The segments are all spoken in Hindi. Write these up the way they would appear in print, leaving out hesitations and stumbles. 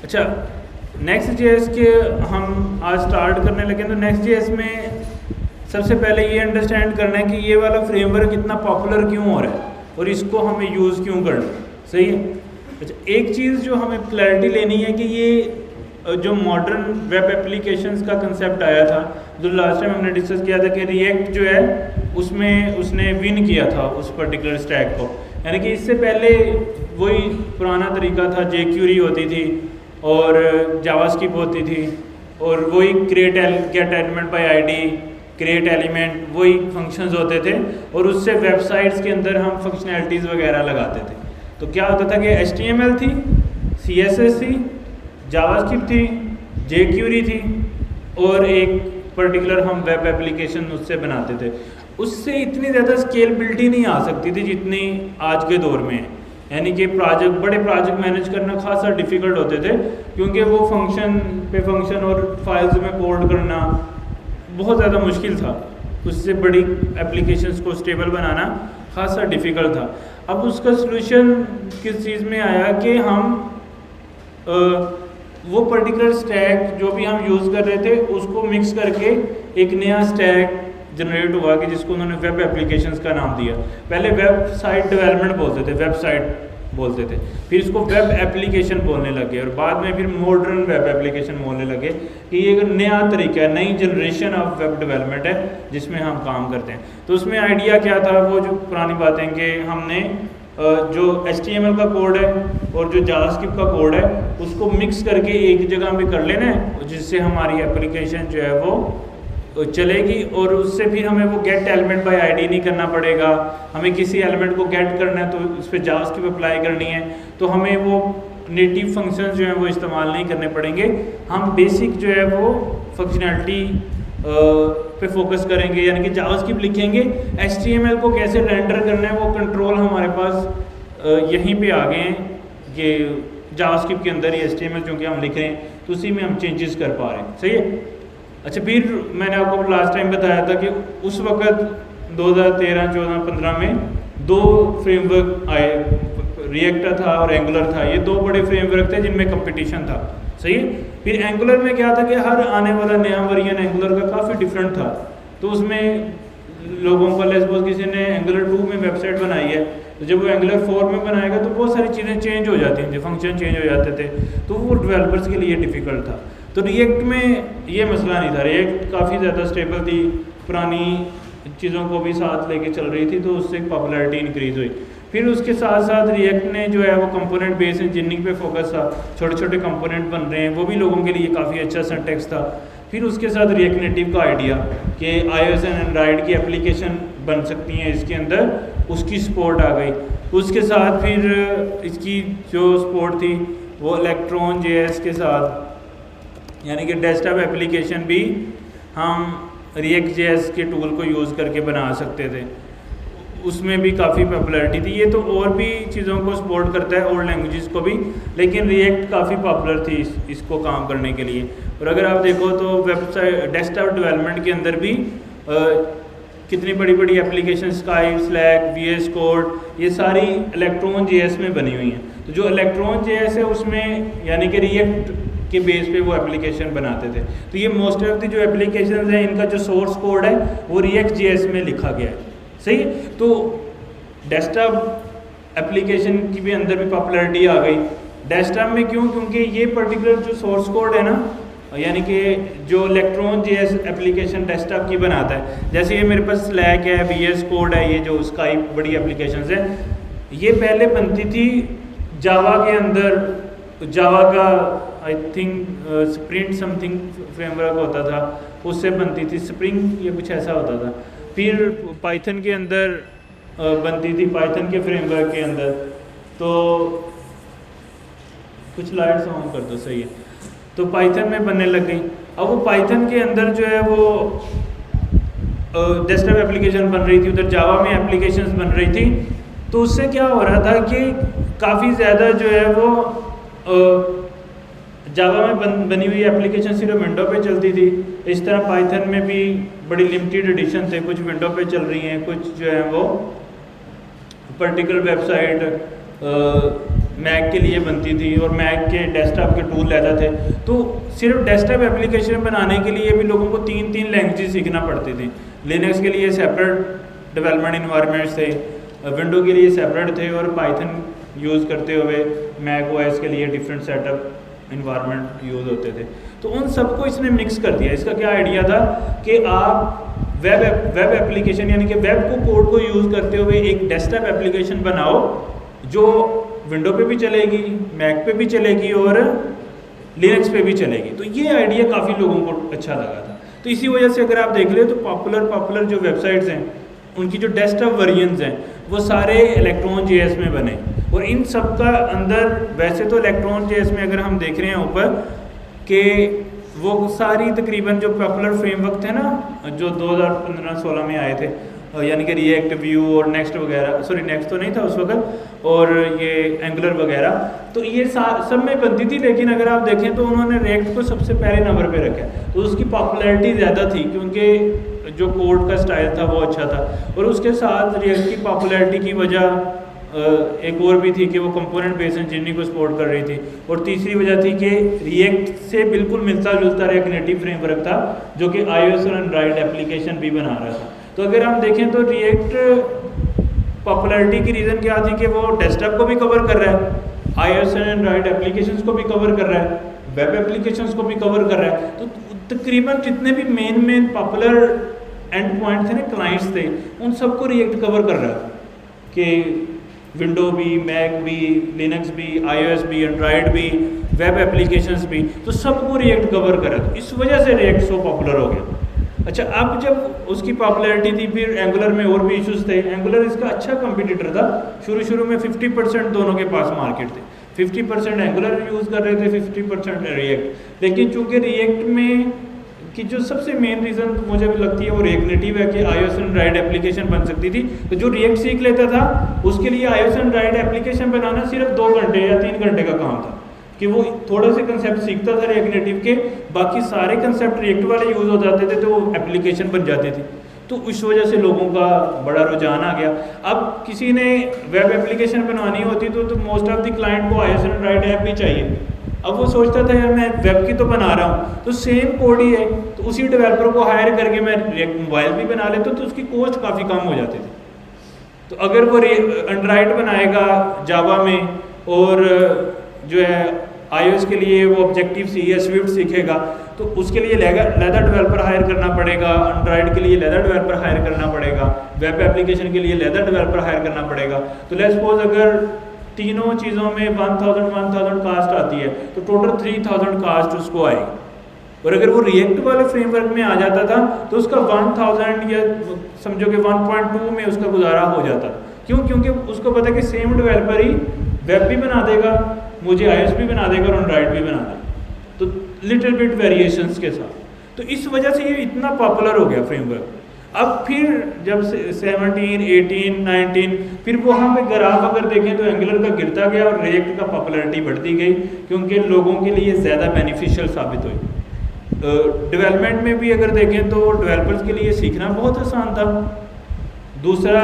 अच्छा, नेक्स्ट जेएस के हम आज स्टार्ट करने लगे। तो नेक्स्ट जेएस में सबसे पहले ये अंडरस्टैंड करना है कि ये वाला फ्रेमवर्क इतना पॉपुलर क्यों हो रहा है और इसको हमें यूज़ क्यों करना है। सही है। अच्छा, एक चीज़ जो हमें क्लैरिटी लेनी है कि ये जो मॉडर्न वेब एप्लीकेशंस का कंसेप्ट आया था, जो लास्ट टाइम हमने डिस्कस किया था कि रिएक्ट जो है उसमें उसने विन किया था उस पर्टिकुलर स्टैक को। यानी कि इससे पहले वही पुराना तरीका था, जेक्यूरी होती थी और जावास्क्रिप्ट होती थी और वही gate element by ID, create element, वही फंक्शंस होते थे और उससे वेबसाइट्स के अंदर हम फंक्शनैलिटीज़ वगैरह लगाते थे। तो क्या होता था कि HTML थी, CSS थी, जावास्क्रिप्ट थी, जेक्यूरी थी और एक पर्टिकुलर हम वेब एप्लीकेशन उससे बनाते थे। उससे इतनी ज़्यादा स्केलेबिलिटी नहीं आ सकती थी जितनी आज के दौर में है। यानी कि बड़े प्रोजेक्ट मैनेज करना खासा डिफ़िकल्ट होते थे क्योंकि वो फंक्शन पे फंक्शन और फाइल्स में कोड करना बहुत ज़्यादा मुश्किल था। उससे बड़ी एप्लीकेशंस को स्टेबल बनाना खासा डिफ़िकल्ट था। अब उसका सलूशन किस चीज़ में आया कि हम वो पर्टिकुलर स्टैक जो भी हम यूज़ कर रहे थे उसको मिक्स करके एक नया स्टैक जनरेट हुआ कि जिसको उन्होंने वेब एप्लीकेशंस का नाम दिया। पहले वेबसाइट डेवलपमेंट बोलते थे, वेबसाइट बोलते थे, फिर इसको वेब एप्लीकेशन बोलने लगे और बाद में फिर मॉडर्न वेब एप्लीकेशन बोलने लगे कि ये एक नया तरीका है, नई जनरेशन ऑफ वेब डेवलपमेंट है जिसमें हम काम करते हैं। तो उसमें आइडिया क्या था, वो जो पुरानी बातें कि हमने जो HTML का कोड है और जो जावास्क्रिप्ट का कोड है उसको मिक्स करके एक जगह पे कर लेना है जिससे हमारी एप्लीकेशन जो है वो चलेगी और उससे फिर हमें वो गेट एलिमेंट बाय आईडी नहीं करना पड़ेगा। हमें किसी एलिमेंट को गेट करना है तो उस पर जावास्क्रिप्ट अप्लाई करनी है तो हमें वो नेटिव फंक्शंस जो हैं वो इस्तेमाल नहीं करने पड़ेंगे। हम बेसिक जो है वो फंक्शनैलिटी पे फोकस करेंगे, यानी कि जावास्क्रिप्ट लिखेंगे। HTML को कैसे रेंडर करना है वो कंट्रोल हमारे पास यहीं पे आ गए हैं कि जावास्क्रिप्ट के अंदर ही HTML जो कि हम लिख रहे हैं तो उसी में हम चेंजेस कर पा रहे हैं। सही है। अच्छा, फिर मैंने आपको लास्ट टाइम बताया था कि उस वक्त 2013, 14, 15 में दो फ्रेमवर्क आए, रिएक्ट था और एंगुलर था। ये दो बड़े फ्रेमवर्क थे जिनमें कंपटीशन था। सही है। फिर एंगुलर में क्या था कि हर आने वाला नया वर्जन एंगुलर का काफ़ी डिफरेंट था। तो उसमें लोगों को सपोज किसी ने एंगुलर 2 में वेबसाइट बनाई है तो जब वो एंगुलर 4 में बनाएगा तो बहुत सारी चीज़ें चेंज हो जाती थी, फंक्शन चेंज हो जाते थे, तो वो डेवलपर्स के लिए डिफ़िकल्ट था। तो रिएक्ट में ये मसला नहीं था, रिएक्ट काफ़ी ज़्यादा स्टेबल थी, पुरानी चीज़ों को भी साथ लेके चल रही थी, तो उससे पॉपुलैरिटी इंक्रीज़ हुई। फिर उसके साथ साथ रिएक्ट ने जो है वो कंपोनेंट बेस्ड इंजीनियरिंग पे फोकस था, छोटे छोटे कंपोनेंट बन रहे हैं, वो भी लोगों के लिए काफ़ी अच्छा सिंटैक्स था। फिर उसके साथ रिएक्ट नेटिव का आइडिया कि iOS एंड एंड्राइड की एप्लीकेशन बन सकती हैं इसके अंदर, उसकी सपोर्ट आ गई। उसके साथ फिर इसकी जो सपोर्ट थी वो इलेक्ट्रॉन JS के साथ, यानी कि डेस्कटॉप एप्लीकेशन भी हम रिएक्ट JS के टूल को यूज़ करके बना सकते थे, उसमें भी काफ़ी पॉपुलैरिटी थी। ये तो और भी चीज़ों को सपोर्ट करता है, और लैंग्वेजेस को भी, लेकिन रिएक्ट काफ़ी पॉपुलर थी इसको काम करने के लिए। और अगर आप देखो तो वेबसाइट डेस्कटॉप डेवलपमेंट के अंदर भी कितनी बड़ी बड़ी application, Skype, slack, VS code, ये सारी इलेक्ट्रॉन JS में बनी हुई हैं। तो जो इलेक्ट्रॉन JS है उसमें यानी कि रिएक्ट के बेस पे वो एप्लीकेशन बनाते थे। तो ये मोस्ट ऑफ दी जो एप्लीकेशन हैं इनका जो सोर्स कोड है वो रिएक्ट JS में लिखा गया है। सही है। तो डेस्कटॉप एप्लीकेशन की भी अंदर भी पॉपुलैरिटी आ गई। डेस्कटॉप में क्यों? क्योंकि ये पर्टिकुलर जो सोर्स कोड है ना, यानी कि जो इलेक्ट्रॉन JS एप्लीकेशन डेस्कटॉप की बनाता है, जैसे ये मेरे पास स्लैक है, VS कोड है, ये जो स्काइप बड़ी एप्लीकेशंस है, ये पहले बनती थी जावा के अंदर। जावा का I think sprint something framework होता था, उससे बनती थी, स्प्रिंग ये कुछ ऐसा होता था। फिर पाइथन के अंदर बनती थी, पाइथन के फ्रेमवर्क के अंदर। तो कुछ लाइट्स ऑन कर दो, सही है। तो पाइथन में बनने लग गई। अब वो पाइथन के अंदर जो है वो डेस्कटॉप एप्लीकेशन बन रही थी, उधर जावा में एप्लीकेशंस बन रही थी। तो उससे क्या हो रहा था कि काफ़ी ज़्यादा जो है वो जावा में बनी हुई एप्लीकेशन सिर्फ विंडो पे चलती थी। इस तरह पाइथन में भी बड़ी लिमिटेड एडिशन थे, कुछ विंडो पे चल रही हैं, कुछ जो है वो पर्टिकुलर वेबसाइट मैक के लिए बनती थी और मैक के डेस्कटॉप के टूल रहते थे। तो सिर्फ डेस्कटॉप एप्लीकेशन बनाने के लिए भी लोगों को 3 लैंग्वेज सीखना पड़ती थी। लिनक्स के लिए सेपरेट डेवलपमेंट इन्वायरमेंट्स थे, विंडो के लिए सेपरेट थे, और पाइथन यूज़ करते हुए मैक ओएस के लिए डिफरेंट सेटअप इन्वायरमेंट यूज़ होते थे। तो उन सबको इसने मिक्स कर दिया। इसका क्या आइडिया था कि आप वेब एप्लीकेशन यानी कि वेब को कोड को यूज़ करते हुए एक डेस्कटॉप एप्लीकेशन बनाओ जो विंडो पे भी चलेगी, मैक पे भी चलेगी और लिनक्स पे भी चलेगी। तो ये आइडिया काफ़ी लोगों को अच्छा लगा था। तो इसी वजह से अगर आप देख ले तो पॉपुलर जो वेबसाइट्स हैं उनकी जो डेस्कटॉप वर्जन्स हैं वो सारे इलेक्ट्रॉन जेएस में बने। और इन सब का अंदर वैसे तो इलेक्ट्रॉन जेएस में अगर हम देख रहे हैं ऊपर कि वो सारी तकरीबन जो पॉपुलर फ्रेमवर्क थे ना जो 2015-16 में आए थे, यानी कि रिएक्ट, व्यू और नेक्स्ट वगैरह, सॉरी नेक्स्ट तो नहीं था उस वक्त, और ये एंगुलर वगैरह, तो ये सब में बनती थी। लेकिन अगर आप देखें तो उन्होंने रिएक्ट को सबसे पहले नंबर पे रखा, तो उसकी पॉपुलैरिटी ज़्यादा थी क्योंकि जो कोड का स्टाइल था वो अच्छा था। और उसके साथ रिएक्ट की पॉपुलैरिटी की वजह एक और भी थी कि वो कंपोनेंट बेस्ड इंजीनियरिंग को सपोर्ट कर रही थी। और तीसरी वजह थी कि रिएक्ट से बिल्कुल मिलता जुलता एक नेटिव फ्रेमवर्क था जो कि iOS और एंड्रॉयड एप्लीकेशन भी बना रहा था। तो अगर हम देखें तो रिएक्ट पॉपुलैरिटी की रीज़न क्या थी कि वो डेस्कटॉप को भी कवर कर रहा है, iOS और एंड्रॉयड एप्लीकेशंस को भी कवर कर रहा है, वेब एप्लीकेशंस को भी कवर कर रहा है। तो तकरीबन जितने भी मेन पॉपुलर एंड पॉइंट थे ना, क्लाइंट्स थे, उन सबको रिएक्ट कवर कर रहा था कि विंडो भी, मैक भी, लिनक्स भी, iOS भी, एंड्रॉयड भी, वेब एप्लीकेशंस भी, तो सबको रिएक्ट कवर करा। तो इस वजह से रिएक्ट सो पॉपुलर हो गया। अच्छा, अब जब उसकी पॉपुलैरिटी थी फिर एंगुलर में और भी इश्यूज थे। एंगुलर इसका अच्छा कंपटीटर था। शुरू में 50% दोनों के पास मार्केट थे, 50% एंगुलर यूज़ कर रहे थे, 50% रिएक्ट। लेकिन चूँकि रिएक्ट में कि जो सबसे मेन रीज़न मुझे भी लगती है वो रिएक्ट नेटिव है कि iOS एंड्रॉयड एप्लीकेशन बन सकती थी। तो जो रिएक्ट सीख लेता था उसके लिए iOS एंड्रॉयड एप्लीकेशन बनाना सिर्फ 2 घंटे या 3 घंटे का काम था कि वो थोड़े से कंसेप्ट सीखता था रिएक्ट नेटिव के, बाकी सारे कंसेप्ट रिएक्ट वाले यूज़ हो जाते थे तो वो एप्लीकेशन बन जाती थी। तो इस वजह से लोगों का बड़ा रुझान आ गया। अब किसी ने वेब एप्लीकेशन बनवानी होती तो मोस्ट ऑफ द क्लाइंट को iOS एंड्रॉयड ऐप भी चाहिए। अब वो सोचता था यार मैं वेब की तो बना रहा हूँ तो सेम कोड ही है, तो उसी डेवलपर को हायर करके मैं मोबाइल भी बना लेता तो उसकी कॉस्ट काफ़ी कम हो जाती थी। तो अगर वो एंड्रॉयड बनाएगा जावा में और जो है iOS के लिए वो ऑब्जेक्टिव सी या स्विफ्ट सीखेगा तो उसके लिए लेदर डेवलपर हायर करना पड़ेगा, एंड्रॉयड के लिए लेदर डेवलपर हायर करना पड़ेगा, वेब एप्लीकेशन के लिए लेदर डेवलपर हायर करना पड़ेगा। तो लेट्स सपोज अगर तीनों चीज़ों में 1000 कास्ट आती है तो टोटल 3000 कास्ट उसको आएगी। और अगर वो रिएक्ट वाले फ्रेमवर्क में आ जाता था तो उसका 1000 या समझो कि 1.2 में उसका गुजारा हो जाता। क्यों? क्योंकि उसको पता है कि सेम डेवलपर ही वेब भी बना देगा, मुझे iOS भी बना देगा और एंड्रॉयड भी बना देगा, तो लिटिल बिट वेरिएशंस के साथ। तो इस वजह से ये इतना पॉपुलर हो गया फ्रेमवर्क। अब फिर जब 17, 18, 19 फिर वहाँ पे ग्राफ अगर देखें तो एंगुलर का गिरता गया और रिएक्ट का पॉपुलैरिटी बढ़ती गई क्योंकि लोगों के लिए ज़्यादा बेनिफिशियल साबित हुई। डेवलपमेंट में भी अगर देखें तो डेवलपर्स के लिए सीखना बहुत आसान था, दूसरा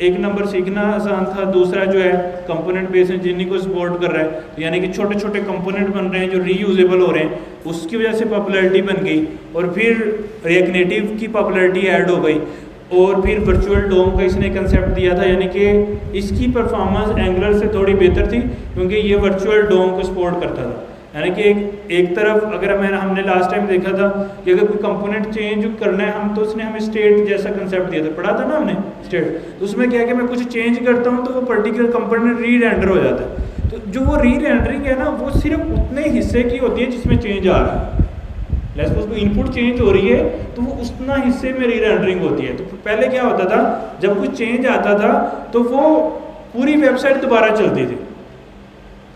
एक नंबर सीखना आसान था, दूसरा जो है कंपोनेंट बेस्ड इंजीनियरिंग को सपोर्ट कर रहा है, तो यानी कि छोटे छोटे कंपोनेंट बन रहे हैं जो रीयूजेबल हो रहे हैं, उसकी वजह से पॉपुलैरिटी बन गई। और फिर रिएक्ट नेटिव की पॉपुलैरिटी ऐड हो गई और फिर वर्चुअल डोम का इसने कंसेप्ट दिया था, यानी कि इसकी परफॉर्मेंस एंगुलर से थोड़ी बेहतर थी क्योंकि ये वर्चुअल डोम को सपोर्ट करता था। यानी कि एक तरफ अगर हमने लास्ट टाइम देखा था कि अगर कोई कंपोनेंट चेंज करना है हम तो उसने हमें स्टेट जैसा कंसेप्ट दिया था, पढ़ा था ना हमने स्टेट, तो उसमें क्या है कि मैं कुछ चेंज करता हूँ तो वो पर्टिकुलर कंपोनेंट री रेंडर हो जाता है। तो जो वो री रेंडरिंग है ना वो सिर्फ उतने हिस्से की होती है जिसमें चेंज आ रहा है। लेट्स सपोज कोई इनपुट चेंज हो रही है तो वो उतना हिस्से में री रेंडरिंग होती है। तो पहले क्या होता था, जब कुछ चेंज आता था तो वो पूरी वेबसाइट दोबारा चलती थी।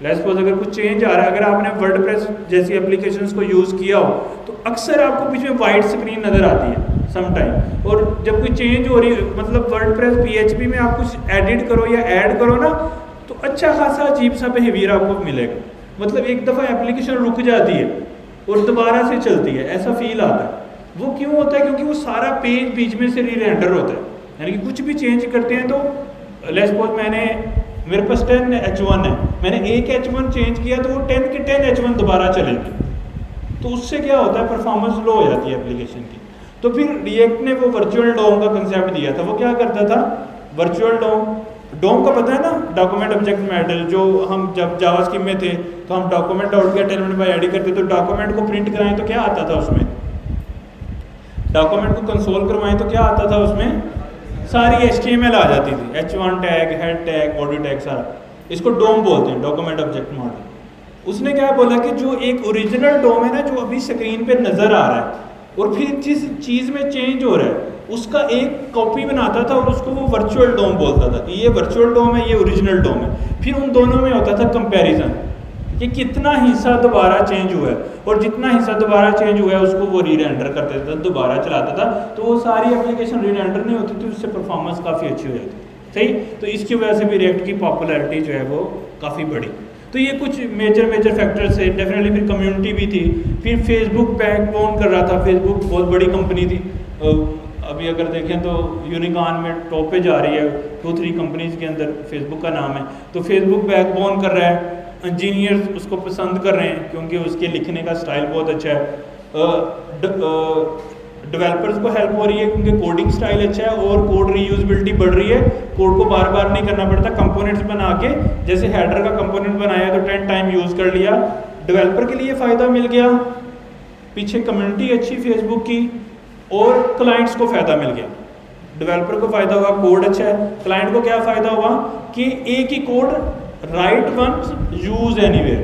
लेट्स सपोज अगर कुछ चेंज आ रहा है, अगर आपने वर्डप्रेस जैसी एप्लीकेशंस को यूज़ किया हो तो अक्सर आपको बीच में वाइट स्क्रीन नज़र आती है सम टाइम। और जब कोई चेंज हो रही है, मतलब वर्डप्रेस PHP में आप कुछ एडिट करो या ऐड करो ना तो अच्छा खासा अजीब सा बिहेवियर आपको मिलेगा। मतलब एक दफ़ा एप्लीकेशन रुक जाती है और दोबारा से चलती है, ऐसा फील आता है। वो क्यों होता है? क्योंकि वो सारा पेज बीच में से री रेंडर होता है। यानी कि कुछ भी चेंज करते हैं तो लेट्स सपोज मेरे पास 10 H1 है, मैंने एक H1 चेंज किया तो वो 10 के 10 H1 दोबारा चलेंगे, तो उससे क्या होता है, परफॉर्मेंस लो हो जाती है एप्लीकेशन की। तो फिर रिएक्ट ने वो वर्चुअल डोम का कंसेप्ट दिया था। वो क्या करता था, वर्चुअल डोम का पता है ना, डॉक्यूमेंट ऑब्जेक्ट मॉडल, जो हम जब जावास्क्रिप्ट में थे तो हम document dot gate element by ID करते, तो डॉक्यूमेंट को प्रिंट कराएं तो क्या आता था उसमें, डॉक्यूमेंट को कंसोल करवाएं तो क्या आता था उसमें, सारी HTML आ जाती थी, H1 tag, head tag, body tag, सारा। इसको डोम बोलते हैं, डॉक्यूमेंट ऑब्जेक्ट मॉडल। उसने क्या बोला कि जो एक ओरिजिनल डोम है ना, जो अभी स्क्रीन पे नजर आ रहा है और फिर जिस चीज़ में चेंज हो रहा है उसका एक कॉपी बनाता था और उसको वो वर्चुअल डोम बोलता था कि ये वर्चुअल डोम है, ये ओरिजिनल डोम है। फिर उन दोनों में होता था कंपैरिजन कि कितना हिस्सा दोबारा चेंज हुआ है, और जितना हिस्सा दोबारा चेंज हुआ है उसको वो री-रेंडर कर देता था, दोबारा चलाता था, तो वो सारी एप्लीकेशन री-रेंडर नहीं होती थी, उससे परफॉर्मेंस काफ़ी अच्छी हो जाती। सही, तो इसकी वजह से भी रिएक्ट की पॉपुलैरिटी जो है वो काफ़ी बढ़ी। तो ये कुछ मेजर फैक्टर्स है। डेफिनेटली फिर कम्युनिटी भी थी, फिर फेसबुक बैकबोन कर रहा था, फेसबुक बहुत बड़ी कंपनी थी, अभी अगर देखें तो यूनिकॉर्न में टॉप पे जा रही है, 2-3 कंपनीज के अंदर फेसबुक का नाम है। तो फेसबुक बैकबोन कर रहा है, इंजीनियर्स उसको पसंद कर रहे हैं क्योंकि उसके लिखने का स्टाइल बहुत अच्छा है, डेवलपर्स को हेल्प हो रही है क्योंकि कोडिंग स्टाइल अच्छा है और कोड रीयूजेबिलिटी बढ़ रही है, कोड को बार बार नहीं करना पड़ता, कंपोनेंट्स बना के जैसे हेडर का कंपोनेंट बनाया तो 10 टाइम यूज़ कर लिया, डेवलपर के लिए फ़ायदा मिल गया, पीछे कम्युनिटी अच्छी फेसबुक की, और क्लाइंट्स को फ़ायदा मिल गया। डेवलपर को फ़ायदा हुआ, कोड अच्छा है, क्लाइंट को क्या फ़ायदा हुआ कि एक ही code write once use anywhere,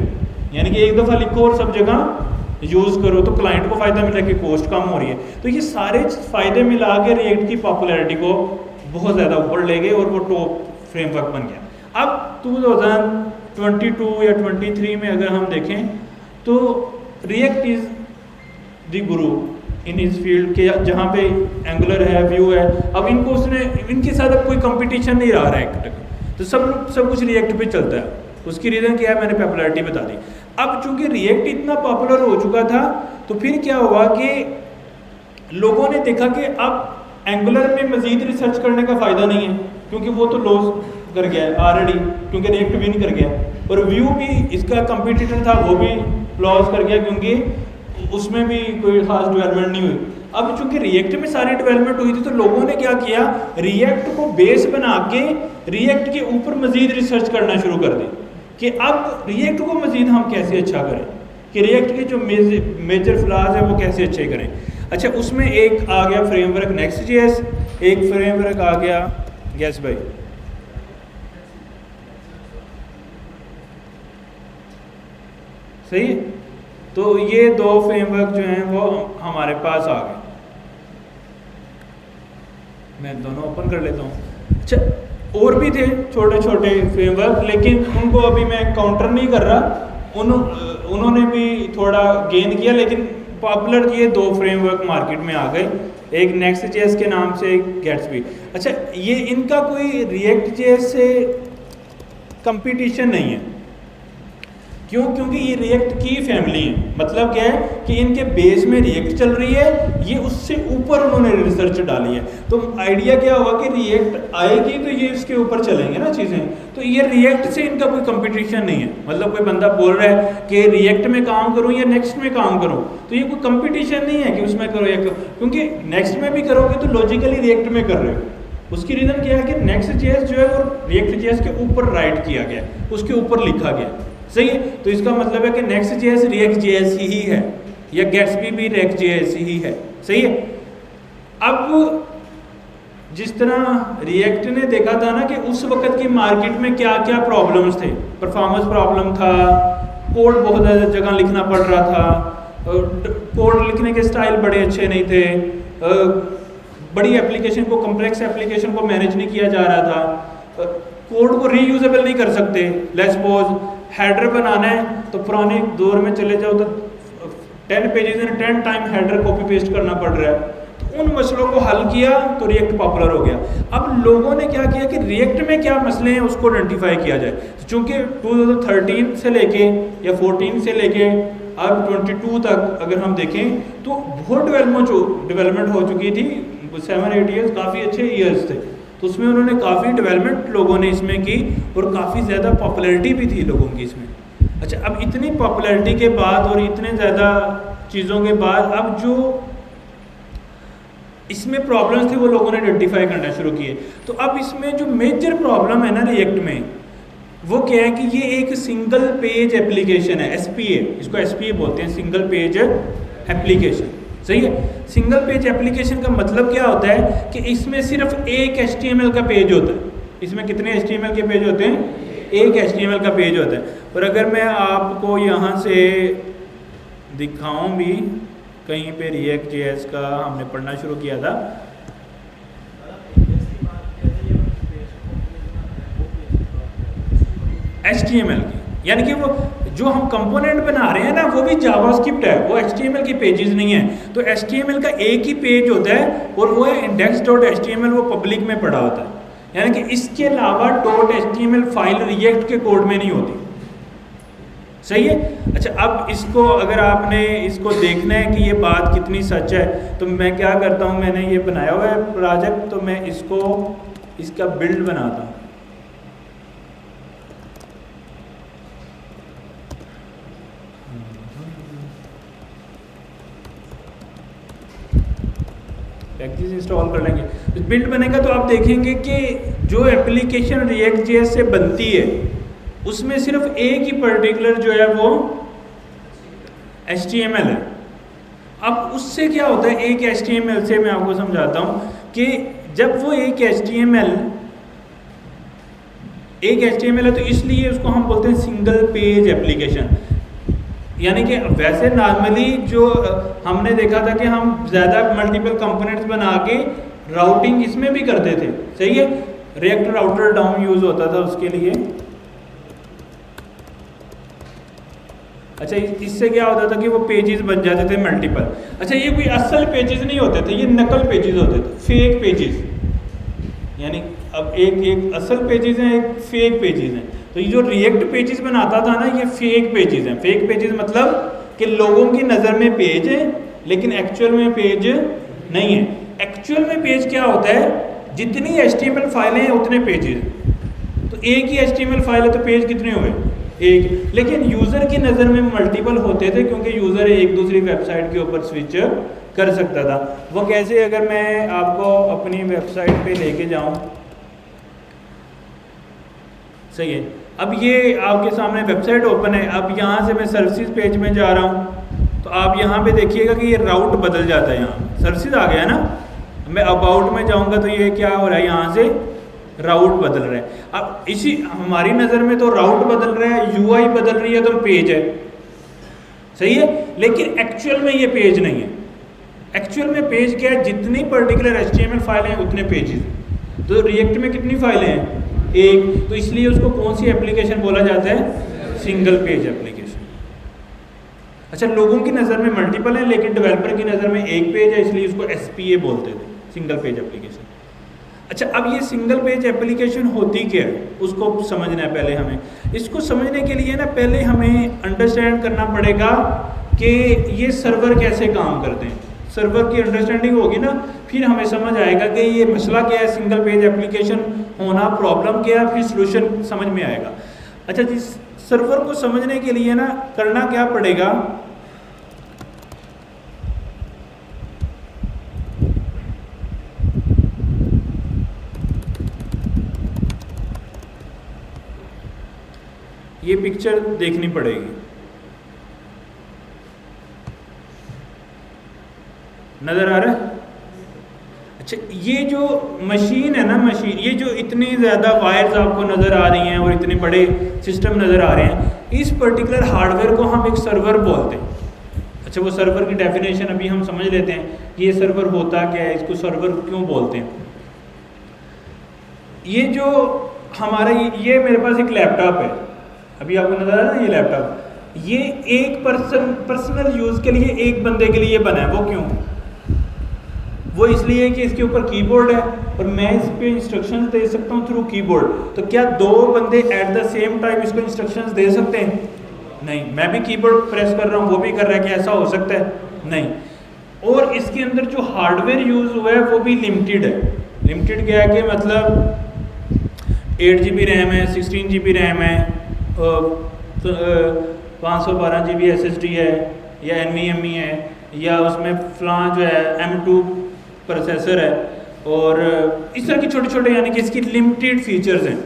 यानी कि एक दफ़ा लिखो और सब जगह यूज़ करो, तो क्लाइंट को फ़ायदा मिल रहा है कि कॉस्ट कम हो रही है। तो ये सारे फ़ायदे मिला के रिएक्ट की पॉपुलैरिटी को बहुत ज़्यादा ऊपर ले गए और वो टॉप फ्रेमवर्क बन गया। अब 2022 या 23 में अगर हम देखें तो रिएक्ट इज़ द गुरु इन इस फील्ड के, जहाँ पे एंगुलर है, व्यू है, अब इनको उसने, इनके साथ अब कोई कंपटीशन नहीं रहा रिएक्ट, तो सब कुछ रिएक्ट पे चलता है। उसकी रीज़न क्या है, मैंने पॉपुलैरिटी बता दी। अब चूंकि रिएक्ट इतना पॉपुलर हो चुका था तो फिर क्या हुआ कि लोगों ने देखा कि अब एंगुलर में मजीद रिसर्च करने का फ़ायदा नहीं है क्योंकि वो तो लॉस कर गया है ऑलरेडी, क्योंकि रिएक्ट विन कर गया, और व्यू भी इसका कंपटीटर था, वो भी लॉस कर गया क्योंकि उसमें भी कोई खास डेवलपमेंट नहीं हुई। अब चूंकि रिएक्ट में सारी डेवलपमेंट हुई थी तो लोगों ने क्या किया, रिएक्ट को बेस बना के रिएक्ट के ऊपर मजीद रिसर्च करना शुरू कर दी कि अब रिएक्ट को मजीद हम कैसे अच्छा करें, कि रिएक्ट के जो मेजर फ्लाज है वो कैसे अच्छे करें। अच्छा, उसमें एक आ गया फ्रेमवर्क नेक्स्ट.जेएस, एक फ्रेमवर्क आ गया गैस भाई, सही। तो ये दो फ्रेमवर्क जो हैं वो हमारे पास आ गए, मैं दोनों ओपन कर लेता हूँ। अच्छा, और भी थे छोटे छोटे फ्रेमवर्क, लेकिन उनको अभी मैं काउंटर नहीं कर रहा, उन्होंने भी थोड़ा गेन किया, लेकिन पॉपुलर ये दो फ्रेमवर्क मार्केट में आ गए, एक नेक्स्ट.जेएस के नाम से, एक गैट्सबी। अच्छा, ये इनका कोई रिएक्ट.जेएस से कंपटीशन नहीं है, क्यों? क्योंकि ये रिएक्ट की फैमिली है। मतलब क्या है कि इनके बेस में रिएक्ट चल रही है, ये उससे ऊपर उन्होंने रिसर्च डाली है। तो आइडिया क्या हुआ कि रिएक्ट आएगी तो ये इसके ऊपर चलेंगे ना चीज़ें, तो ये रिएक्ट से इनका कोई कंपटीशन नहीं है। मतलब कोई बंदा बोल रहा है कि रिएक्ट में काम करूँ या नेक्स्ट में काम करूँ, तो ये कोई कंपटीशन नहीं है कि उसमें करो या करो, क्योंकि नेक्स्ट में भी करोगे तो लॉजिकली रिएक्ट में कर रहे हो। उसकी रीज़न क्या है कि नेक्स्ट.जेएस जो है वो रिएक्ट.जेएस के ऊपर राइट किया गया, उसके ऊपर लिखा गया, सही है। तो इसका मतलब है कि नेक्स्ट.जेएस रिएक्ट.जेएस ही है, या गैट्सबी भी रिएक्ट.जेएस ही है, सही है। अब जिस तरह रिएक्ट ने देखा था ना कि उस वक्त की मार्केट में क्या क्या प्रॉब्लम्स थे, परफॉर्मेंस प्रॉब्लम था, कोड बहुत ज़्यादा जगह लिखना पड़ रहा था, कोड लिखने के स्टाइल बड़े अच्छे नहीं थे, बड़ी एप्लीकेशन को, कम्प्लेक्स एप्लीकेशन को मैनेज नहीं किया जा रहा था, कोड को रीयूजेबल नहीं कर सकते। लेट्स सपोज हेडर बनाना है तो पुराने दौर में चले जाओ तो 10 पेजेस में 10 टाइम हेडर कॉपी पेस्ट करना पड़ रहा है। तो उन मसलों को हल किया तो रिएक्ट पॉपुलर हो गया। अब लोगों ने क्या किया कि रिएक्ट में क्या मसले हैं उसको आइडेंटिफाई किया जाए। तो चूँकि 2013 से लेके या 14 से लेके अब 22 तक अगर हम देखें तो बहुत डेवलपमेंट हो चुकी थी, 7-8 ईयर्स काफ़ी अच्छे ईयर्स थे। तो उसमें उन्होंने काफ़ी डेवलपमेंट लोगों ने इसमें की और काफ़ी ज़्यादा पॉपुलैरिटी भी थी लोगों की इसमें। अच्छा, अब इतनी पॉपुलैरिटी के बाद और इतने ज़्यादा चीज़ों के बाद अब जो इसमें प्रॉब्लम्स थी वो लोगों ने आइडेंटिफाई करना शुरू किए। तो अब इसमें जो मेजर प्रॉब्लम है ना रिएक्ट में, वो क्या है कि ये एक सिंगल पेज एप्लीकेशन है, एसपीए, इसको एसपीए बोलते हैं, सिंगल पेज एप्लीकेशन। सही है। सिंगल पेज एप्लीकेशन का मतलब क्या होता है कि इसमें सिर्फ एक HTML का पेज होता है। इसमें कितने HTML के पेज होते हैं? एक HTML का पेज होता है। और अगर मैं आपको यहाँ से दिखाऊं भी, कहीं पे React.js का हमने पढ़ना शुरू किया था, HTML की, यानी कि वो जो हम कंपोनेंट बना रहे हैं ना वो भी जावास्क्रिप्ट है, वो HTML के पेजेस नहीं है। तो HTML का एक ही पेज होता है और वो है index.html, वो पब्लिक में पड़ा होता है, यानी कि इसके अलावा .html फाइल रिएक्ट के कोड में नहीं होती। सही है। अच्छा, अब इसको अगर आपने इसको देखना है कि ये बात कितनी सच है, तो मैं क्या करता हूँ, मैंने ये बनाया हुआ है प्रोजेक्ट, तो मैं इसको इसका बिल्ड बनाता हूँ। पैकेज इंस्टॉल कर लेंगे, बिल्ड बनेगा तो आप देखेंगे कि जो एप्लीकेशन React.js से बनती है उसमें सिर्फ एक ही पर्टिकुलर जो है वो HTML है। अब उससे क्या होता है, एक HTML से मैं आपको समझाता हूँ कि जब वो एक HTML है तो इसलिए उसको हम बोलते हैं सिंगल पेज एप्लीकेशन। यानी कि वैसे नॉर्मली जो हमने देखा था कि हम ज़्यादा मल्टीपल कंपोनेंट्स बना के राउटिंग इसमें भी करते थे। सही है। रिएक्ट राउटर डाउन यूज़ होता था उसके लिए। अच्छा, इससे क्या होता था कि वो पेजेस बन जाते थे मल्टीपल। अच्छा, ये कोई असल पेजेस नहीं होते थे, ये नकल पेजेस होते थे, फेक पेजेस। यानी अब एक असल पेजेस हैं, एक फेक पेजेस हैं। तो ये जो रिएक्ट पेजेस बनाता था ना, ये फेक पेजेस हैं। फेक पेजेस मतलब कि लोगों की नज़र में पेज है लेकिन एक्चुअल में पेज नहीं है। एक्चुअल में पेज क्या होता है, जितनी HTML फाइलें हैं उतने पेजेस। तो एक ही HTML फाइल है तो पेज कितने हुए, एक। लेकिन यूज़र की नज़र में मल्टीपल होते थे क्योंकि यूज़र एक दूसरी वेबसाइट के ऊपर स्विच कर सकता था। वो कैसे, अगर मैं आपको अपनी वेबसाइट पे लेके जाऊं, सही है। अब ये आपके सामने वेबसाइट ओपन है। अब यहाँ से मैं सर्विसेज पेज में जा रहा हूँ तो आप यहाँ पे देखिएगा कि ये राउट बदल जाता है। यहाँ सर्विसेज आ गया ना, मैं अबाउट में जाऊँगा तो ये क्या हो रहा है, यहाँ से राउट बदल रहा है। अब इसी हमारी नज़र में तो राउट बदल रहा है, UI बदल रही है तो पेज है। सही है। लेकिन एक्चुअल में ये पेज नहीं है। एक्चुअल में पेज क्या है, जितनी पर्टिकुलर HTML फाइलें हैं उतने पेजेस। तो रिएक्ट में कितनी फाइलें हैं, एक। तो इसलिए उसको कौन सी एप्लीकेशन बोला जाता है, सिंगल पेज एप्लीकेशन। अच्छा, लोगों की नज़र में मल्टीपल है लेकिन डेवलपर की नज़र में एक पेज है, इसलिए उसको SPA बोलते थे, सिंगल पेज एप्लीकेशन। अच्छा, अब ये सिंगल पेज एप्लीकेशन होती क्या है उसको समझना है पहले हमें। इसको समझने के लिए ना पहले हमें अंडरस्टैंड करना पड़ेगा कि ये सर्वर कैसे काम करते हैं। सर्वर की अंडरस्टैंडिंग होगी ना, फिर हमें समझ आएगा कि ये मसला क्या है, सिंगल पेज एप्लीकेशन होना प्रॉब्लम क्या है, फिर सलूशन समझ में आएगा। अच्छा, जिस सर्वर को समझने के लिए ना करना क्या पड़ेगा, ये पिक्चर देखनी पड़ेगी। नज़र आ रहा है? अच्छा, ये जो मशीन है ना, मशीन, ये जो इतनी ज़्यादा वायर्स आपको नज़र आ रही हैं और इतने बड़े सिस्टम नज़र आ रहे हैं, इस पर्टिकुलर हार्डवेयर को हम एक सर्वर बोलते हैं। अच्छा, वो सर्वर की डेफिनेशन अभी हम समझ लेते हैं कि ये सर्वर होता क्या है, इसको सर्वर क्यों बोलते हैं। ये जो हमारा ये मेरे पास एक लैपटॉप है, अभी आपको नज़र आ रहा है ये लैपटॉप, ये एक पर्सनल यूज़ के लिए एक बंदे के लिए बना है। वो क्यों? वो इसलिए कि इसके ऊपर कीबोर्ड है और मैं इस पे इंस्ट्रक्शंस दे सकता हूँ थ्रू कीबोर्ड। तो क्या दो बंदे एट द सेम टाइम इसको इंस्ट्रक्शंस दे सकते हैं? नहीं। मैं भी कीबोर्ड प्रेस कर रहा हूँ, वो भी कर रहा है, कि ऐसा हो सकता है? नहीं। और इसके अंदर जो हार्डवेयर यूज़ हुआ है वो भी लिमिटेड है। लिमिटेड क्या है कि मतलब 8 GB रैम है, 16 GB रैम है, 512 GB SSD है, या NVMe है, या उसमें फलां जो है M2 प्रोसेसर है, और इस तरह की छोटे छोटे यानी कि इसकी लिमिटेड फीचर्स हैं।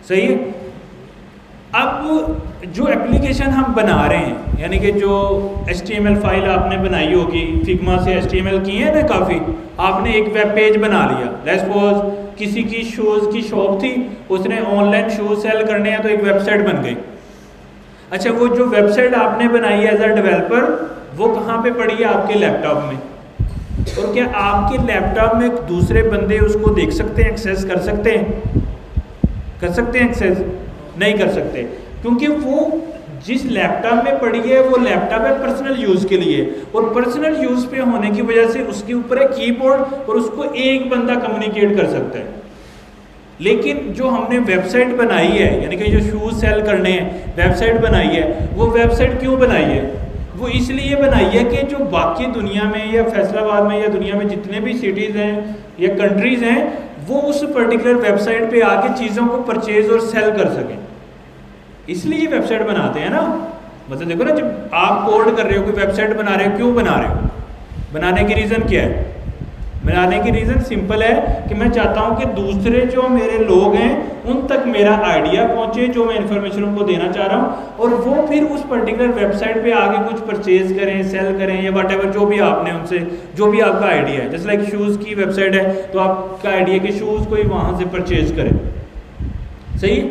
सही है। अब जो एप्लीकेशन हम बना रहे हैं, यानी कि जो HTML फाइल आपने बनाई होगी, फिग्मा से HTML की है ना काफ़ी, आपने एक वेब पेज बना लिया। लेट्स सपोज किसी की शूज़ की शॉप थी, उसने ऑनलाइन शूज़ सेल करने हैं तो एक वेबसाइट बन गई। अच्छा, वो जो वेबसाइट आपने बनाई है एज अ डेवलपर, वो कहाँ पे पड़ी है? आपके लैपटॉप में। और क्या आपके लैपटॉप में दूसरे बंदे उसको देख सकते हैं, एक्सेस कर सकते हैं? कर सकते हैं एक्सेस? नहीं कर सकते, क्योंकि वो जिस लैपटॉप में पड़ी है वो लैपटॉप है पर्सनल यूज़ के लिए, और पर्सनल यूज़ पे होने की वजह से उसके ऊपर है कीबोर्ड, और उसको एक बंदा कम्युनिकेट कर सकता है। लेकिन जो हमने वेबसाइट बनाई है, यानी कि जो शूज़ सेल करने हैं वेबसाइट बनाई है, वो वेबसाइट क्यों बनाई है? वो इसलिए बनाई है कि जो बाकी दुनिया में या फैसलाबाद में या दुनिया में जितने भी सिटीज़ हैं या कंट्रीज़ हैं, वो उस पर्टिकुलर वेबसाइट पे आके चीज़ों को परचेज और सेल कर सकें। इसलिए वेबसाइट बनाते हैं ना। मतलब देखो ना, जब आप कोड कर रहे हो, कोई वेबसाइट बना रहे हो, क्यों बना रहे हो? बनाने की रीज़न क्या है? बनाने की रीज़न सिंपल है कि मैं चाहता हूं कि दूसरे जो मेरे लोग हैं उन तक मेरा आइडिया पहुंचे, जो मैं इन्फॉर्मेशन उनको देना चाह रहा हूं, और वो फिर उस पर्टिकुलर वेबसाइट पे आगे कुछ परचेज करें, सेल करें, या वट जो भी आपने उनसे, जो भी आपका आइडिया है। जैसे लाइक शूज़ की वेबसाइट है तो आपका आइडिया कि शूज़ कोई वहाँ से परचेज करे। सही।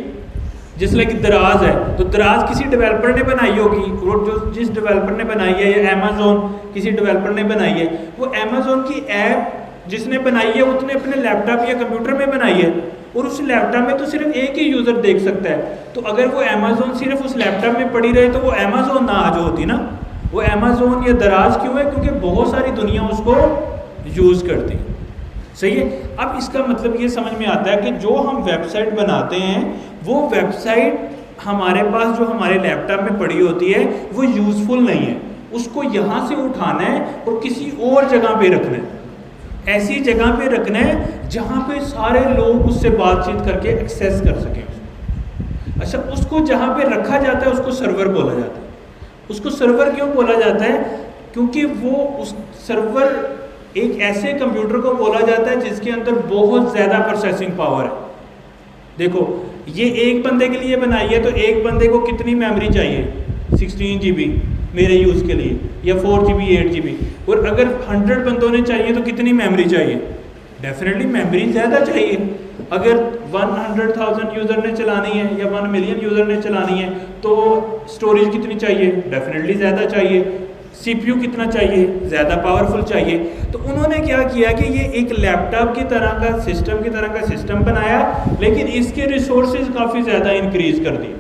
जिस लाइक दराज है तो दराज किसी डेवलपर ने बनाई होगी, और जो जिस डेवलपर ने बनाई है, या अमेज़ोन किसी डेवलपर ने बनाई है, वो अमेज़ोन की ऐप जिसने बनाई है उसने अपने लैपटॉप या कंप्यूटर में बनाई है, और उस लैपटॉप में तो सिर्फ एक ही यूज़र देख सकता है। तो अगर वो अमेज़ोन सिर्फ उस लैपटॉप में पड़ी रहे तो वो अमेज़ोन ना आज होती ना, वो अमेज़ोन या दराज क्यों है? क्योंकि बहुत सारी दुनिया उसको यूज़ करती है। सही है। अब इसका मतलब ये समझ में आता है कि जो हम वेबसाइट बनाते हैं, वो वेबसाइट हमारे पास जो हमारे लैपटॉप में पड़ी होती है वो यूज़फुल नहीं है, उसको यहाँ से उठाना है और किसी और जगह पे रखना है, ऐसी जगह पे रखना है जहाँ पे सारे लोग उससे बातचीत करके एक्सेस कर सकें। अच्छा, उसको जहाँ पे रखा जाता है उसको सर्वर बोला जाता है। उसको सर्वर क्यों बोला जाता है? क्योंकि वो उस सर्वर एक ऐसे कंप्यूटर को बोला जाता है जिसके अंदर बहुत ज़्यादा प्रोसेसिंग पावर है। देखो, ये एक बंदे के लिए बनाई है तो एक बंदे को कितनी मेमोरी चाहिए? 16 GB मेरे यूज़ के लिए, या 4 GB 8 GB। और अगर 100 बंदों ने चाहिए तो कितनी मेमोरी चाहिए? डेफिनेटली मेमोरी ज़्यादा चाहिए। अगर 100,000 यूज़र ने चलानी है या 1 मिलियन यूज़र ने चलानी है तो स्टोरेज कितनी चाहिए? डेफिनेटली ज़्यादा चाहिए। CPU कितना चाहिए? ज़्यादा पावरफुल चाहिए। तो उन्होंने क्या किया कि ये एक लैपटॉप की तरह का सिस्टम बनाया, लेकिन इसके रिसोर्सेज काफ़ी ज़्यादा इंक्रीज़ कर दिए।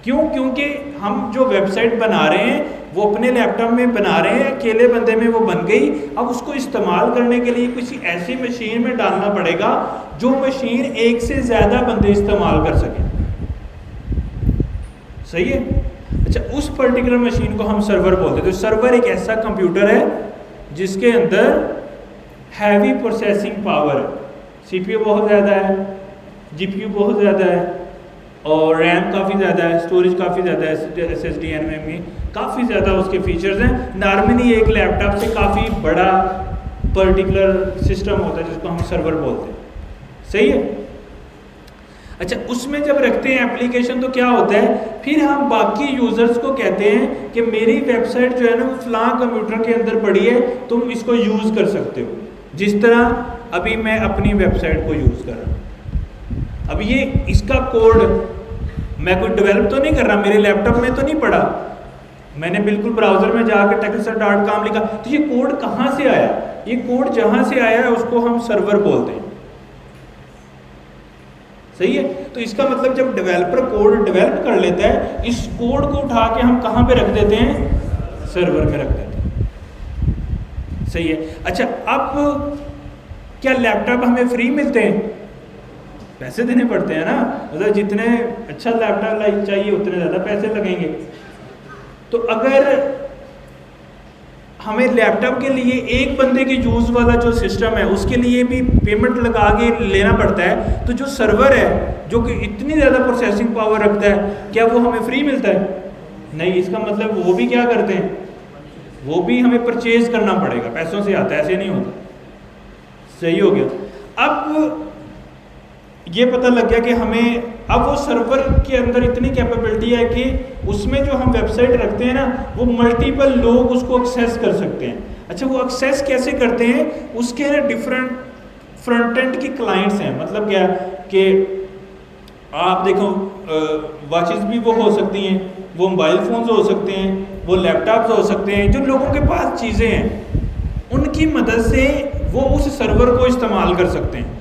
क्यों? क्योंकि हम जो वेबसाइट बना रहे हैं वो अपने लैपटॉप में बना रहे हैं, अकेले बंदे में वो बन गई। अब उसको इस्तेमाल करने के लिए किसी ऐसी मशीन में डालना पड़ेगा जो मशीन एक से ज़्यादा बंदे इस्तेमाल कर सकें। सही है। अच्छा, उस पर्टिकुलर मशीन को हम सर्वर बोलते हैं। तो सर्वर एक ऐसा कंप्यूटर है जिसके अंदर हैवी प्रोसेसिंग पावर है, CPU बहुत ज़्यादा है, GPU बहुत ज़्यादा है, और रैम काफ़ी ज़्यादा है, स्टोरेज काफ़ी ज़्यादा है, SSD NVMe काफ़ी ज़्यादा उसके फीचर्स हैं। नॉर्मली एक लैपटॉप से काफ़ी बड़ा पर्टिकुलर सिस्टम होता है जिसको हम सर्वर बोलते हैं। सही है। अच्छा, उसमें जब रखते हैं एप्लीकेशन तो क्या होता है, फिर हम बाकी यूज़र्स को कहते हैं कि मेरी वेबसाइट जो है ना वो फलां कंप्यूटर के अंदर पड़ी है, तुम इसको यूज़ कर सकते हो। जिस तरह अभी मैं अपनी वेबसाइट को यूज़ कर रहा हूँ। अब ये इसका कोड मैं कोई डेवलप तो नहीं कर रहा, मेरे लैपटॉप में तो नहीं पड़ा, मैंने बिल्कुल ब्राउज़र में जाकर techstar.com लिखा। तो ये कोड कहाँ से आया? ये कोड जहाँ से आया है उसको हम सर्वर बोलते हैं। सही है। तो इसका मतलब जब डेवलपर कोड डेवलप कर लेता है, इस कोड को उठा के हम कहाँ पे रख देते हैं? सर्वर में रख देते हैं। सही है। अच्छा, अब क्या लैपटॉप हमें फ्री मिलते हैं? पैसे देने पड़ते हैं ना। मतलब जितने अच्छा लैपटॉप चाहिए उतने ज़्यादा पैसे लगेंगे। तो अगर हमें लैपटॉप के लिए एक बंदे के यूज़ वाला जो सिस्टम है उसके लिए भी पेमेंट लगा के लेना पड़ता है, तो जो सर्वर है जो कि इतनी ज़्यादा प्रोसेसिंग पावर रखता है, क्या वो हमें फ्री मिलता है? नहीं। इसका मतलब वो भी क्या करते हैं, वो भी हमें परचेज करना पड़ेगा, पैसों से आता है, ऐसे नहीं होता। सही हो गया। अब ये पता लग गया कि हमें अब वो सर्वर के अंदर इतनी कैपेबिलिटी है कि उसमें जो हम वेबसाइट रखते हैं ना, वो मल्टीपल लोग उसको एक्सेस कर सकते हैं। अच्छा, वो एक्सेस कैसे करते हैं? उसके ना डिफरेंट फ्रंट एंड की क्लाइंट्स हैं। मतलब क्या कि आप देखो वॉचेस भी वो हो सकती हैं, वो मोबाइल फ़ोन्स हो सकते हैं, वो लैपटॉप्स हो सकते हैं, जो लोगों के पास चीज़ें हैं उनकी मदद से वो उस सर्वर को इस्तेमाल कर सकते हैं।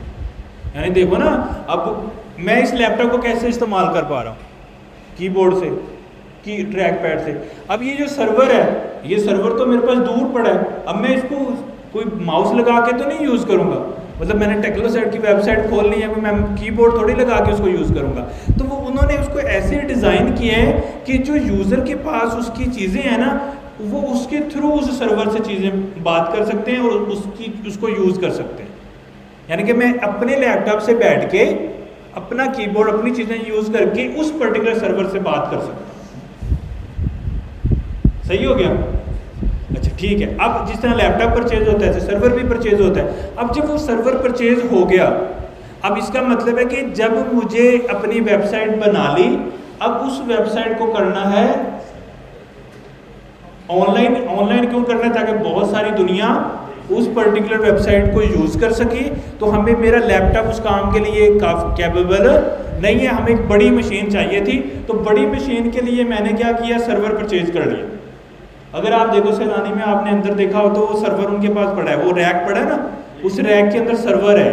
यानी देखो ना, अब मैं इस लैपटॉप को कैसे इस्तेमाल कर पा रहा हूँ, कीबोर्ड से, की ट्रैक पैड से। अब ये जो सर्वर है, ये सर्वर तो मेरे पास दूर पड़ा है, अब मैं इसको कोई माउस लगा के तो नहीं यूज़ करूँगा। मतलब मैंने टेक्नोसेट की वेबसाइट खोलनी है, मैं कीबोर्ड थोड़ी लगा के उसको यूज़ करूँगा। तो वो उन्होंने उसको ऐसे डिज़ाइन किया है कि जो यूज़र के पास उसकी चीज़ें हैं ना, वो उसके थ्रू उस सर्वर से चीज़ें बात कर सकते हैं और उसको यूज़ कर सकते हैं। यानी कि मैं अपने लैपटॉप से बैठ के अपना कीबोर्ड, अपनी चीज़ें यूज़ करके उस पर्टिकुलर सर्वर से बात कर सकता हूँ। सही हो गया? अच्छा ठीक है। अब जिस तरह लैपटॉप परचेज होता है, सर्वर भी परचेज होता है। अब जब वो सर्वर परचेज हो गया, अब इसका मतलब है कि जब मुझे अपनी वेबसाइट बना ली, अब उस वेबसाइट को करना है ऑनलाइन। ऑनलाइन क्यों करना है? ताकि बहुत सारी दुनिया उस पर्टिकुलर वेबसाइट को यूज़ कर सके। तो हमें मेरा लैपटॉप उस काम के लिए काफ़ी कैपेबल नहीं है, हमें एक बड़ी मशीन चाहिए थी। तो बड़ी मशीन के लिए मैंने क्या किया, सर्वर परचेज कर लिया। अगर आप देखो सैलानी में, आपने अंदर देखा हो तो वो सर्वर उनके पास पड़ा है, वो रैक पड़ा है ना, उस रैक के अंदर सर्वर है।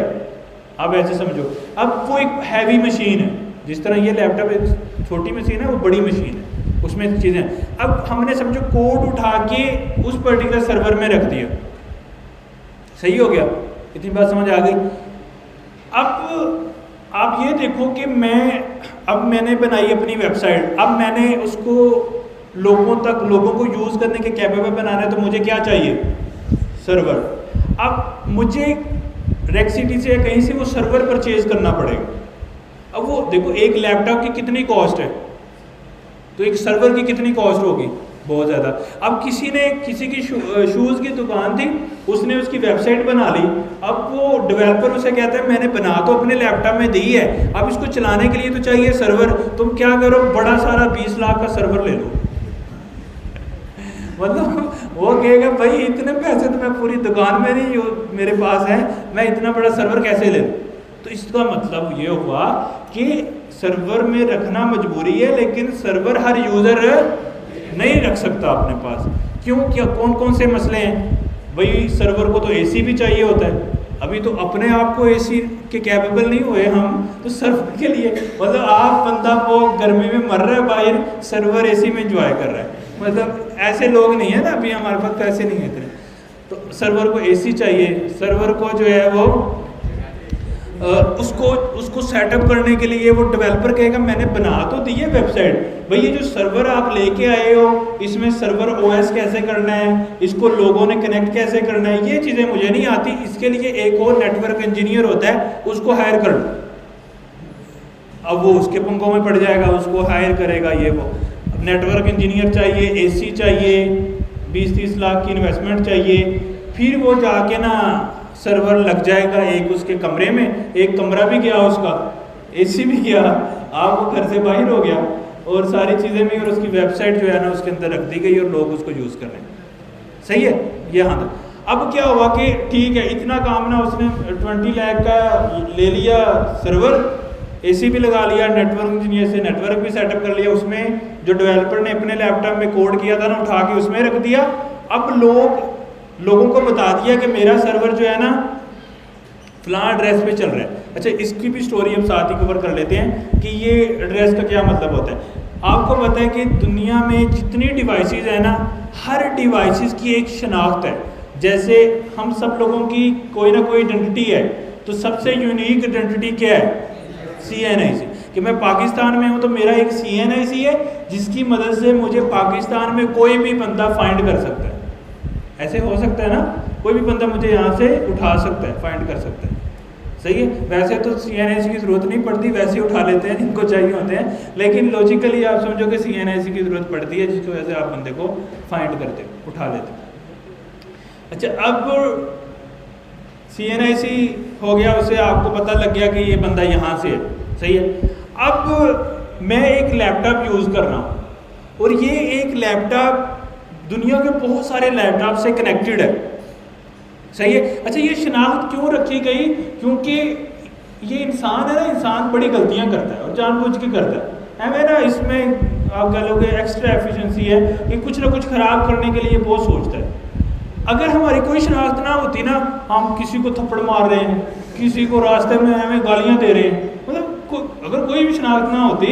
आप ऐसे समझो, अब वो एक हैवी मशीन है। जिस तरह ये लैपटॉप एक छोटी मशीन है, वो बड़ी मशीन है, उसमें चीज़ें। अब हमने समझो कोड उठा के उस पर्टिकुलर सर्वर में रख दिया। सही हो गया? इतनी बात समझ आ गई? अब आप ये देखो कि अब मैंने बनाई अपनी वेबसाइट, अब मैंने उसको लोगों को यूज़ करने के कैपेबल बनाना है, तो मुझे क्या चाहिए? सर्वर। अब मुझे रेक सिटी से या कहीं से वो सर्वर परचेज करना पड़ेगा। अब वो देखो, एक लैपटॉप की कितनी कॉस्ट है, तो एक सर्वर की कितनी कॉस्ट होगी? बहुत ज़्यादा। अब किसी की शूज़ की दुकान थी, उसने उसकी वेबसाइट बना ली। अब वो डेवलपर उसे कहता है मैंने बना तो अपने लैपटॉप में दी है, अब इसको चलाने के लिए तो चाहिए सर्वर। तुम क्या करो, बड़ा सारा 20 लाख का सर्वर ले लो। मतलब वो कहेगा भाई इतने पैसे तो मैं पूरी दुकान में नहीं मेरे पास है, मैं इतना बड़ा सर्वर कैसे ले लूँ? तो इसका मतलब ये हुआ कि सर्वर में रखना मजबूरी है, लेकिन सर्वर हर यूज़र नहीं रख सकता अपने पास। क्यों? क्या कौन कौन से मसले हैं भाई? सर्वर को तो एसी भी चाहिए होता है। अभी तो अपने आप को एसी के कैपेबल नहीं हुए हम, तो सर्वर के लिए मतलब आप बंदा वो गर्मी में मर रहा है बाहर, सर्वर एसी में एंजॉय कर रहा है। मतलब ऐसे लोग नहीं है ना, अभी हमारे पास पैसे नहीं है इतने, तो सर्वर को एसी चाहिए। सर्वर को जो है वो उसको सेटअप करने के लिए वो डेवलपर कहेगा मैंने बना तो दी है वेबसाइट, भाई ये जो सर्वर आप लेके आए हो इसमें सर्वर ओएस कैसे करना है, इसको लोगों ने कनेक्ट कैसे करना है, ये चीज़ें मुझे नहीं आती। इसके लिए एक और नेटवर्क इंजीनियर होता है, उसको हायर कर लो। अब वो उसके पंखों में पड़ जाएगा, उसको हायर करेगा ये वो। नेटवर्क इंजीनियर चाहिए, एसी चाहिए, 20-30 लाख की इन्वेस्टमेंट चाहिए। फिर वो जाके ना सर्वर लग जाएगा एक उसके कमरे में, एक कमरा भी गया उसका, एसी भी गया, आप वो घर से बाहर हो गया और सारी चीज़ें भी, और उसकी वेबसाइट जो है ना उसके अंदर रख दी गई और लोग उसको यूज़ कर रहे हैं। सही है ये? हाँ। अब क्या हुआ कि ठीक है इतना काम ना उसने 20 लाख का ले लिया सर्वर, एसी भी लगा लिया, नेटवर्क इंजीनियर से नेटवर्क भी सेटअप कर लिया, उसमें जो डेवलपर ने अपने लैपटॉप में कोड किया था ना उठा के उसमें रख दिया। अब लोगों को बता दिया कि मेरा सर्वर जो है ना फलां एड्रेस पे चल रहा है। अच्छा इसकी भी स्टोरी हम साथ ही कवर कर लेते हैं कि ये एड्रेस का क्या मतलब होता है। आपको पता है कि दुनिया में जितनी डिवाइसेस है ना, हर डिवाइसेस की एक शनाख्त है। जैसे हम सब लोगों की कोई ना कोई आइडेंटिटी है, तो सबसे यूनिक आइडेंटिटी क्या है? CNIC। कि मैं पाकिस्तान में हूँ तो मेरा एक CNIC है जिसकी मदद से मुझे पाकिस्तान में कोई भी बंदा फाइंड कर सकता है। ऐसे हो सकता है ना, कोई भी बंदा मुझे यहाँ से उठा सकता है, फाइंड कर सकता है, सही है। वैसे तो CNIC की ज़रूरत नहीं पड़ती, वैसे ही उठा लेते हैं जिनको चाहिए होते हैं, लेकिन लॉजिकली आप समझो कि CNIC की ज़रूरत पड़ती है, जिसकी वजह से आप बंदे को फाइंड करते हो, उठा लेते हो। अच्छा, अब CNIC हो गया, उससे आपको पता लग गया कि ये बंदा यहाँ से है, सही है। अब मैं एक लैपटॉप यूज़ कर रहा हूँ और ये एक लैपटॉप दुनिया के बहुत सारे लैपटॉप से कनेक्टेड है, सही है। अच्छा, ये शनाख्त क्यों रखी गई? क्योंकि ये इंसान है ना, इंसान बड़ी गलतियां करता है और जानबूझ के करता है हमें ना, इसमें आप कह लो कि एक्स्ट्रा एफिशिएंसी है कि कुछ ना कुछ ख़राब करने के लिए बहुत सोचता है। अगर हमारी कोई शनाख्त ना होती ना, हम किसी को थप्पड़ मार रहे हैं, किसी को रास्ते में हमें गालियाँ दे रहे हैं, मतलब अगर कोई भी शनाख्त ना होती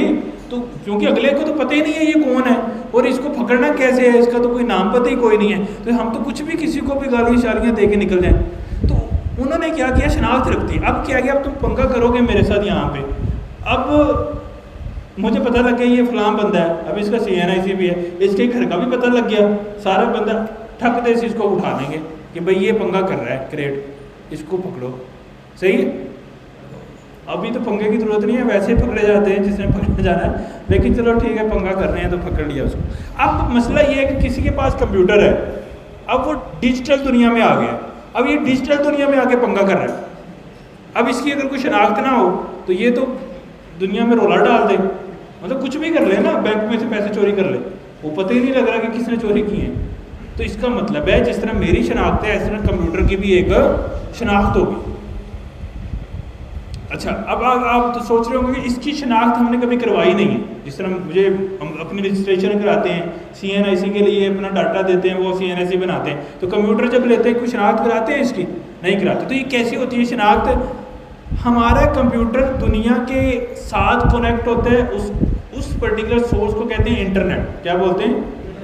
तो, क्योंकि अगले को तो पता ही नहीं है ये कौन है और इसको पकड़ना कैसे है, इसका तो कोई नाम पता ही कोई नहीं है, तो हम तो कुछ भी किसी को भी गालियाँ शालियाँ दे के निकल जाएं। तो उन्होंने क्या किया, शनाख्त रख दी। अब क्या किया, अब तुम पंगा करोगे मेरे साथ यहाँ पे, अब मुझे पता लग गया ये फलां बंदा है, अब इसका CNIC भी है, इसके घर का भी पता लग गया, सारा बंदा ठक दे से इसको उठा देंगे कि भाई ये पंगा कर रहा है क्रिएट, इसको पकड़ो, सही है। अभी तो पंगे की जरूरत नहीं है, वैसे ही पकड़े जाते हैं जिसने पकड़े जाना है, लेकिन चलो ठीक है, पंगा कर रहे हैं तो पकड़ लिया उसको। अब मसला ये है कि किसी के पास कंप्यूटर है, अब वो डिजिटल दुनिया में आ गया, अब ये डिजिटल दुनिया में आके पंगा कर रहा है। अब इसकी अगर कोई शनाख्त ना हो तो ये तो दुनिया में रोला डाल दे, मतलब कुछ भी कर ले ना, बैंक में से पैसे चोरी कर ले, वो पता ही नहीं लग रहा कि किसने चोरी की है। तो इसका मतलब है जिस तरह मेरी शनाख्त है, इस तरह कंप्यूटर की भी एक शनाख्त होगी। अच्छा, अब आप तो सोच रहे होंगे कि इसकी शनाख्त हमने कभी करवाई नहीं है। जिस तरह मुझे हम अपनी रजिस्ट्रेशन कराते हैं, CNIC के लिए अपना डाटा देते हैं, वो CNIC बनाते हैं, तो कंप्यूटर जब लेते हैं कोई शनाख्त कराते हैं इसकी? नहीं कराते। तो ये कैसी होती है शनाख्त? हमारा कंप्यूटर दुनिया के साथ कनेक्ट होता है, उस पर्टिकुलर सोर्स को कहते हैं इंटरनेट। क्या बोलते हैं?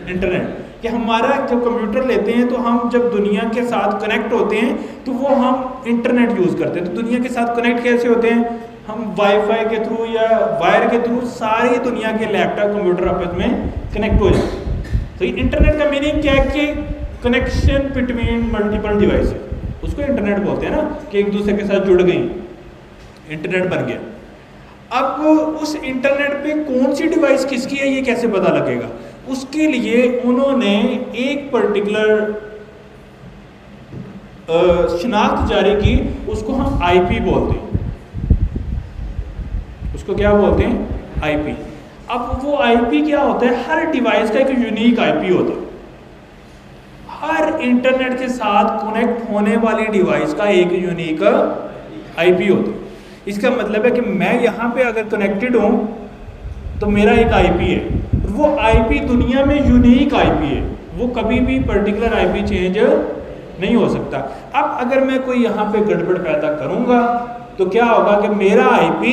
इंटरनेट। कि हमारा जब कंप्यूटर लेते हैं तो हम जब दुनिया के साथ कनेक्ट होते हैं तो वो हम इंटरनेट यूज़ करते हैं। तो दुनिया के साथ कनेक्ट कैसे होते हैं? हम वाईफाई के थ्रू या वायर के थ्रू सारी दुनिया के लैपटॉप कंप्यूटर आपस में कनेक्ट हो जाते हैं। तो इंटरनेट का मीनिंग क्या है कि कनेक्शन बिटवीन मल्टीपल डिवाइसेस, उसको इंटरनेट बोलते हैं ना, कि एक दूसरे के साथ जुड़ गई, इंटरनेट बन गया। अब उस इंटरनेट पे कौन सी डिवाइस किसकी है ये कैसे पता लगेगा? उसके लिए उन्होंने एक पर्टिकुलर शनाख्त जारी की, उसको हम IP बोलते हैं। उसको क्या बोलते हैं? IP। अब वो IP क्या होता है? हर डिवाइस का एक यूनिक IP होता है। हर इंटरनेट के साथ कनेक्ट होने वाली डिवाइस का एक यूनिक IP होता है। इसका मतलब है कि मैं यहाँ पे अगर कनेक्टेड हूँ तो मेरा एक IP है, वो IP दुनिया में यूनिक IP है, वो कभी भी पर्टिकुलर IP चेंज नहीं हो सकता। अब अगर मैं कोई यहाँ पे गड़बड़ पैदा करूँगा तो क्या होगा कि मेरा IP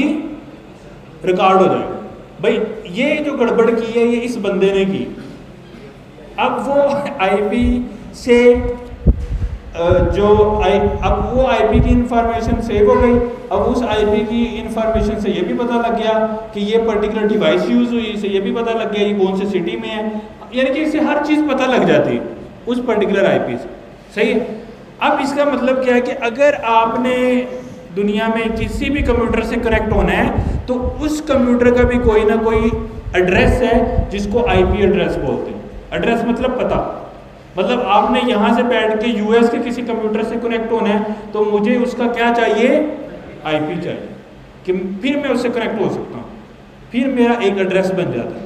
रिकॉर्ड हो जाएगा, भाई ये जो गड़बड़ की है ये इस बंदे ने की। अब वो IP से अब वो IP की इंफॉर्मेशन सेव हो गई। अब उस IP की इंफॉर्मेशन से ये भी पता लग गया कि ये पर्टिकुलर डिवाइस यूज़ हुई, इसे ये भी पता लग गया ये कौन से सिटी में है, यानी कि इससे हर चीज़ पता लग जाती है उस पर्टिकुलर IP से, सही है। अब इसका मतलब क्या है कि अगर आपने दुनिया में किसी भी कंप्यूटर से कनेक्ट होना है तो उस कंप्यूटर का भी कोई ना कोई एड्रेस है जिसको IP एड्रेस बोलते हैं। एड्रेस मतलब पता, मतलब आपने यहाँ से बैठ के US के किसी कंप्यूटर से कनेक्ट होना है तो मुझे उसका क्या चाहिए? IP चाहिए, कि फिर मैं उससे कनेक्ट हो सकता हूँ, फिर मेरा एक एड्रेस बन जाता है,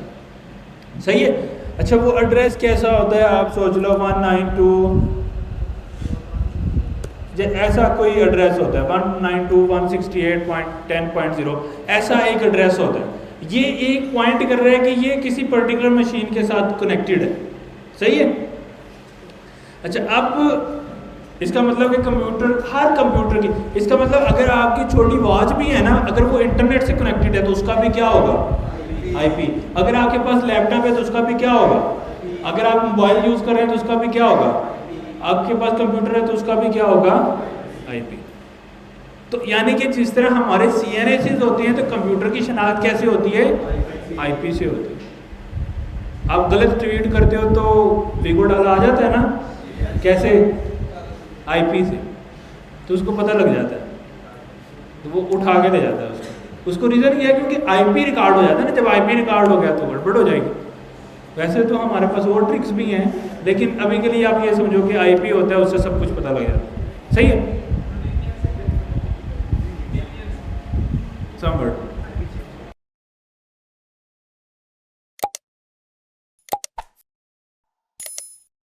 सही है। अच्छा, वो एड्रेस कैसा होता है? आप सोच लो 192 ऐसा कोई एड्रेस होता है, 192.168.10.0 ऐसा एक एड्रेस होता है। ये एक पॉइंट कर रहा है कि ये किसी पर्टिकुलर मशीन के साथ कनेक्टेड है, सही है। अच्छा, अब इसका मतलब कि कंप्यूटर, हर कंप्यूटर की, इसका मतलब अगर आपकी छोटी वॉच भी है ना, अगर वो इंटरनेट से कनेक्टेड है तो उसका भी क्या होगा? IP। अगर आपके पास लैपटॉप है तो उसका भी क्या होगा? अगर आप मोबाइल यूज़ कर रहे हैं तो उसका भी क्या होगा? आपके पास कंप्यूटर है तो उसका भी क्या होगा? IP। तो यानी कि जिस तरह हमारे CNICs होते हैं तो कंप्यूटर की शनाख्त कैसे होती है? IP से होती है। आप गलत ट्वीट करते हो तो वीगो डाला आ जाता है ना, कैसे? आईपी से। तो उसको पता लग जाता है, तो वो उठा के ले जाता है उसको रीज़न ये है क्योंकि आईपी रिकॉर्ड हो जाता है ना। जब आईपी रिकॉर्ड हो गया तो गड़बड़ हो जाएगी। वैसे तो हमारे पास और ट्रिक्स भी हैं, लेकिन अभी के लिए आप ये समझो कि आईपी होता है, उससे सब कुछ पता लग जाता है। सही है।